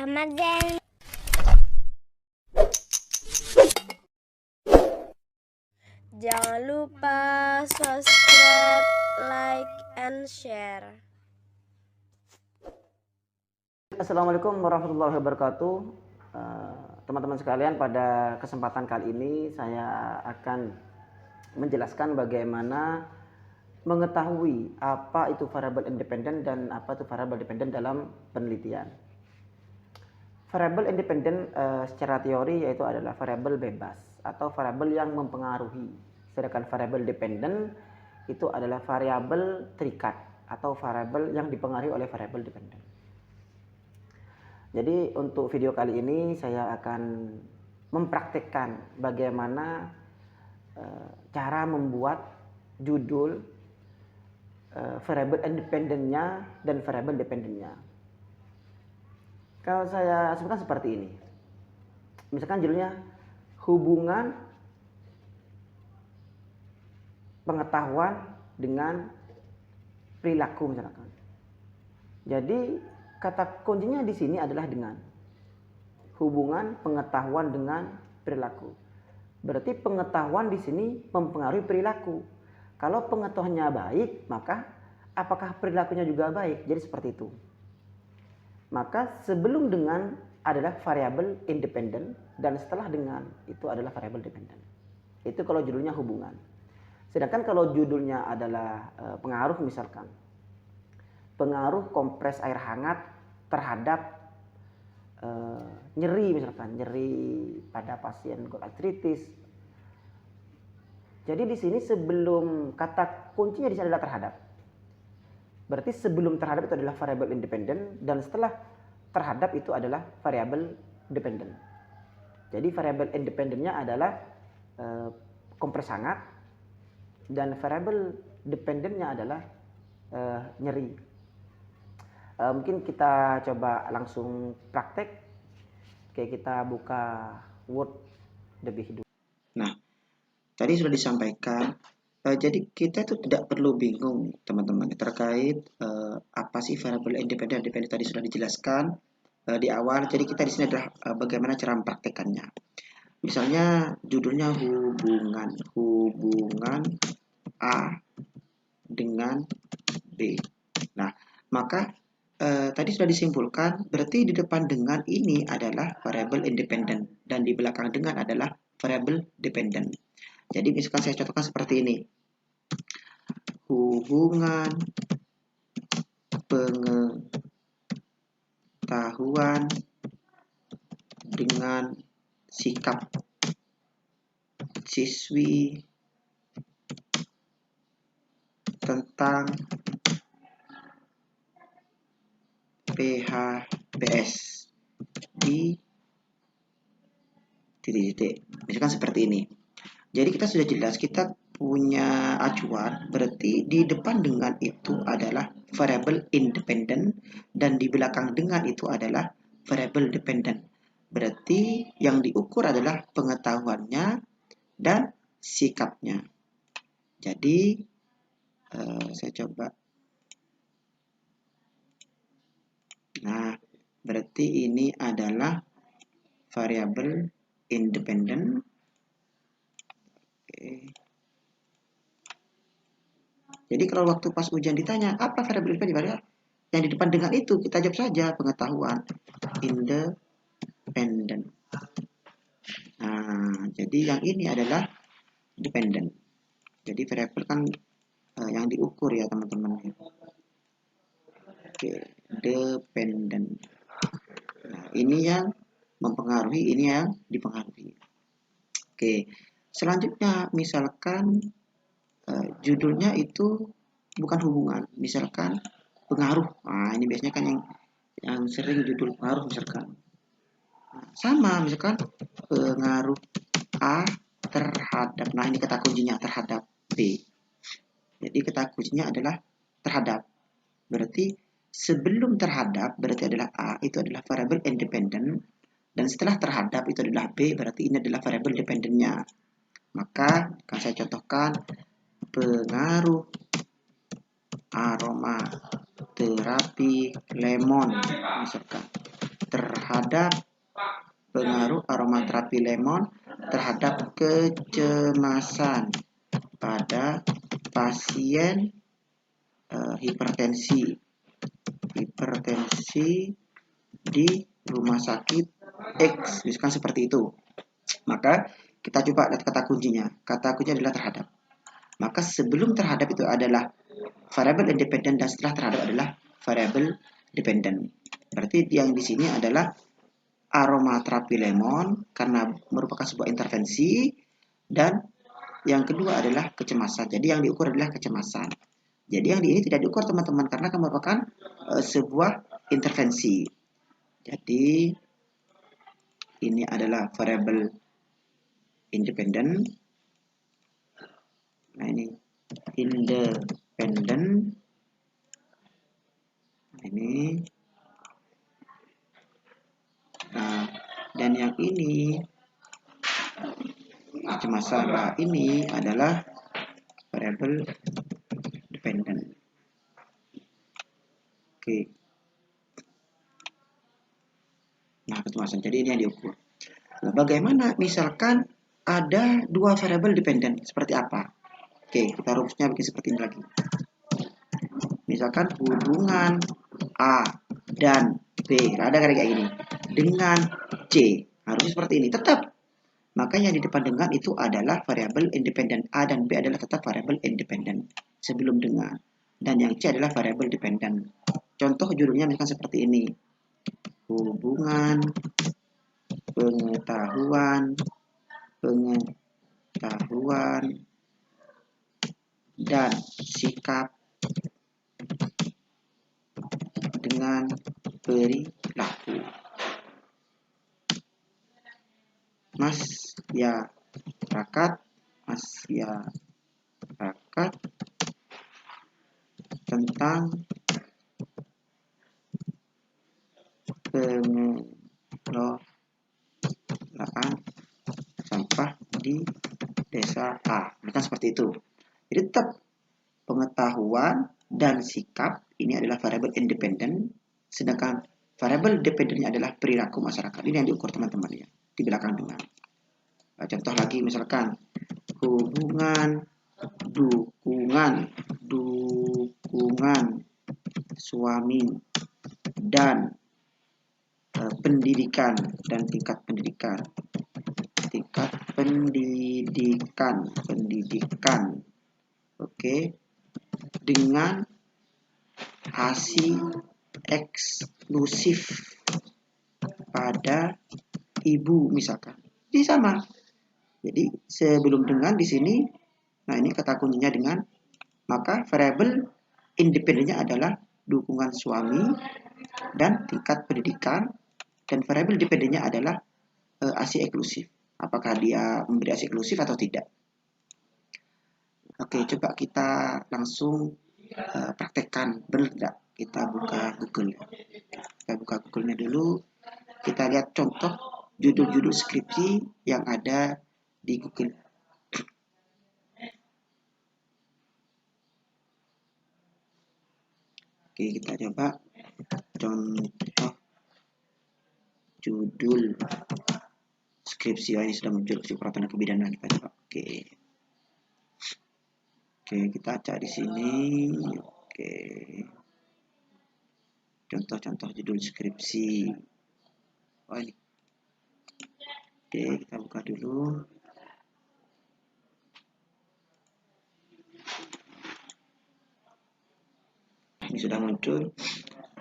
Ahmad Zain. Jangan lupa subscribe, like, and share. Assalamualaikum warahmatullahi wabarakatuh. Teman-teman sekalian, pada kesempatan kali ini saya akan menjelaskan bagaimana mengetahui apa itu variabel independen dan apa itu variabel dependen dalam penelitian. Variabel independen secara teori yaitu adalah variabel bebas atau variabel yang mempengaruhi. Sedangkan variabel dependen itu adalah variabel terikat atau variabel yang dipengaruhi oleh variabel dependen. Jadi untuk video kali ini saya akan mempraktikkan bagaimana cara membuat judul variabel independennya dan variabel dependennya. Kalau saya sebutkan seperti ini, misalkan judulnya hubungan pengetahuan dengan perilaku misalkan. Jadi kata kuncinya di sini adalah dengan hubungan pengetahuan dengan perilaku. Berarti pengetahuan di sini mempengaruhi perilaku. Kalau pengetahuannya baik, maka apakah perilakunya juga baik? Jadi seperti itu. Maka sebelum dengan adalah variabel independen dan setelah dengan itu adalah variabel dependen. Itu kalau judulnya hubungan. Sedangkan kalau judulnya adalah pengaruh misalkan. Pengaruh kompres air hangat terhadap nyeri misalkan, nyeri pada pasien gout artritis. Jadi di sini sebelum kata kuncinya di sini adalah terhadap. Berarti sebelum terhadap itu adalah variabel independen dan setelah terhadap itu adalah variabel dependen. Jadi variabel independennya adalah kompres hangat dan variabel dependennya adalah nyeri. Mungkin kita coba langsung praktek. Oke, kita buka Word lebih dulu. Nah, tadi sudah disampaikan, jadi kita itu tidak perlu bingung teman-teman terkait apa sih variabel independen dan dependen. Tadi sudah dijelaskan di awal. Jadi kita di sini adalah bagaimana cara mempraktekannya. Misalnya judulnya hubungan A dengan B. Nah, maka tadi sudah disimpulkan, berarti di depan dengan ini adalah variabel independen dan di belakang dengan adalah variabel dependen. Jadi misalkan saya contohkan seperti ini. Hubungan pengetahuan dengan sikap siswi tentang PHBS di titik-titik. Misalkan seperti ini. Jadi kita sudah jelas, kita punya acuan, berarti di depan dengan itu adalah variabel independen dan di belakang dengan itu adalah variabel dependen. Berarti yang diukur adalah pengetahuannya dan sikapnya. Jadi saya coba. Nah, berarti ini adalah variabel independen. Oke. Jadi kalau waktu pas ujian ditanya apa variabel independen, yang di depan dengan itu kita jawab saja pengetahuan independen. Nah, jadi yang ini adalah dependen. Jadi variabel kan yang diukur ya teman-teman. Oke, dependen. Nah, ini yang mempengaruhi, ini yang dipengaruhi. Oke, selanjutnya misalkan judulnya itu bukan hubungan, misalkan pengaruh. Nah, ini biasanya kan yang sering judul pengaruh misalkan. Nah, sama misalkan pengaruh A terhadap. Nah, ini kata kuncinya terhadap B. Jadi kata kuncinya adalah terhadap. Berarti sebelum terhadap berarti adalah A, itu adalah variabel independen, dan setelah terhadap itu adalah B, berarti ini adalah variabel dependennya. Maka akan saya contohkan pengaruh aroma terapi lemon misalkan terhadap terhadap pengaruh aromaterapi lemon terhadap kecemasan pada pasien hipertensi di rumah sakit X, misalkan seperti itu. Maka kita coba lihat kata kuncinya. Kata kuncinya adalah terhadap. Maka sebelum terhadap itu adalah variable independen dan setelah terhadap adalah variable dependent. Berarti yang di sini adalah aromaterapi lemon karena merupakan sebuah intervensi, dan yang kedua adalah kecemasan. Jadi yang diukur adalah kecemasan. Jadi yang di ini tidak diukur teman-teman karena akan merupakan sebuah intervensi. Jadi ini adalah variable independen. Nah ini independen. Ini. Nah, dan yang ini kecemasan. Nah, ini adalah variable dependent. Oke. Nah, kecemasan. Jadi ini yang diukur. Nah, bagaimana misalkan ada dua variable dependent? Seperti apa? Oke, kita rumusnya bikin seperti ini lagi. Misalkan hubungan A dan B, ada kayak gini, dengan C. Harusnya seperti ini. Tetap. Maka yang di depan dengan itu adalah variabel independen. A dan B adalah tetap variabel independen sebelum dengan. Dan yang C adalah variabel dependen. Contoh judulnya misalkan seperti ini. Hubungan pengetahuan dan sikap dengan perilaku. Masyarakat tentang pengelolaan sampah di desa A. Bukan seperti itu. Jadi tetap pengetahuan dan sikap ini adalah variabel independen, sedangkan variabel dependennya adalah perilaku masyarakat. Ini yang diukur teman-teman ya di belakang dengan. Nah, contoh lagi misalkan hubungan dukungan suami dan pendidikan dan tingkat pendidikan. Oke. Dengan ASI eksklusif pada ibu misalkan. Ini sama. Jadi sebelum dengan di sini, nah ini kata kuncinya dengan, maka variabel independennya adalah dukungan suami dan tingkat pendidikan, dan variabel dependennya adalah ASI eksklusif. Apakah dia memberi ASI eksklusif atau tidak? Oke, coba kita langsung praktekkan, benar tidak? Kita buka Google. Kita buka Google-nya dulu. Kita lihat contoh judul-judul skripsi yang ada di Google. Oke, kita coba contoh judul skripsi. Oh, ini sudah muncul peraturan kebidanan. Kita coba. Oke, kita cari sini. Oke. Contoh-contoh judul skripsi. Oh, ini. Oke, kita buka dulu. Ini sudah muncul.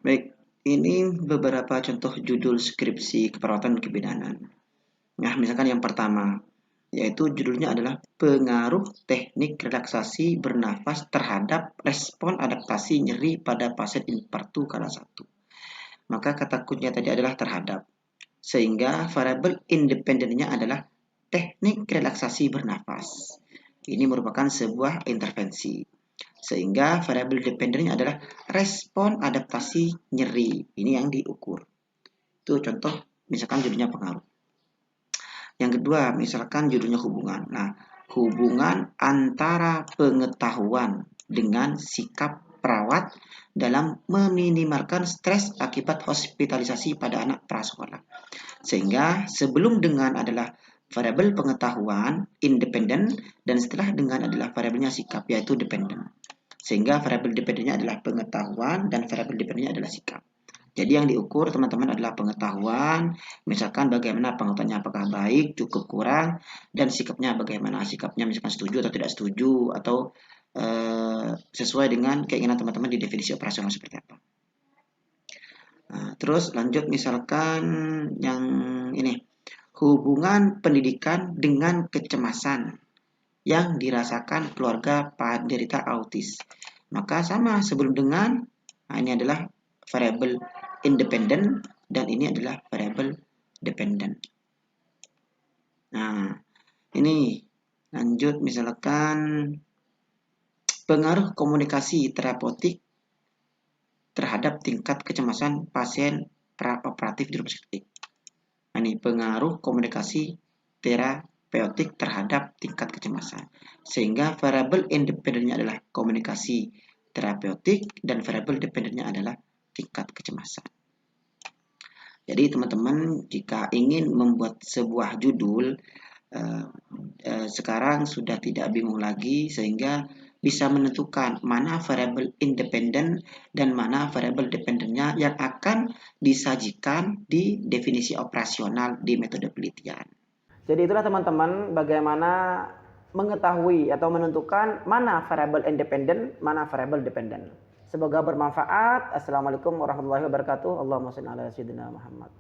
Baik, ini beberapa contoh judul skripsi keperawatan kebidanan. Nah, misalkan yang pertama, yaitu judulnya adalah pengaruh teknik relaksasi bernafas terhadap respon adaptasi nyeri pada pasien infartu kala 1. Maka kata kuncinya tadi adalah terhadap. Sehingga variabel independennya adalah teknik relaksasi bernafas. Ini merupakan sebuah intervensi. Sehingga variabel dependennya adalah respon adaptasi nyeri. Ini yang diukur. Itu contoh misalkan judulnya pengaruh. Yang kedua, misalkan judulnya hubungan. Nah, hubungan antara pengetahuan dengan sikap perawat dalam meminimalkan stres akibat hospitalisasi pada anak prasekolah. Sehingga sebelum dengan adalah variabel pengetahuan independen dan setelah dengan adalah variabelnya sikap yaitu dependen. Sehingga variabel dependennya adalah pengetahuan dan variabel dependennya adalah sikap. Jadi yang diukur teman-teman adalah pengetahuan, misalkan bagaimana pengetahuannya apakah baik, cukup, kurang, dan sikapnya bagaimana. Sikapnya misalkan setuju atau tidak setuju atau sesuai dengan keinginan teman-teman di definisi operasional seperti apa. Nah, terus lanjut misalkan yang ini, hubungan pendidikan dengan kecemasan yang dirasakan keluarga penderita autis. Maka sama sebelum dengan, nah ini adalah variabel independen dan ini adalah variabel dependen. Nah, ini lanjut misalkan pengaruh komunikasi terapeutik terhadap tingkat kecemasan pasien praoperatif di rumah sakit. Nah, ini pengaruh komunikasi terapeutik terhadap tingkat kecemasan. Sehingga variabel independennya adalah komunikasi terapeutik dan variabel dependennya adalah tingkat kecemasan. Jadi teman-teman jika ingin membuat sebuah judul sekarang sudah tidak bingung lagi sehingga bisa menentukan mana variabel independen dan mana variabel dependennya yang akan disajikan di definisi operasional di metode penelitian. Jadi itulah teman-teman bagaimana mengetahui atau menentukan mana variabel independen, mana variabel dependen. Semoga bermanfaat. Assalamualaikum warahmatullahi wabarakatuh. Allahumma shalli ala sayyidina Muhammad.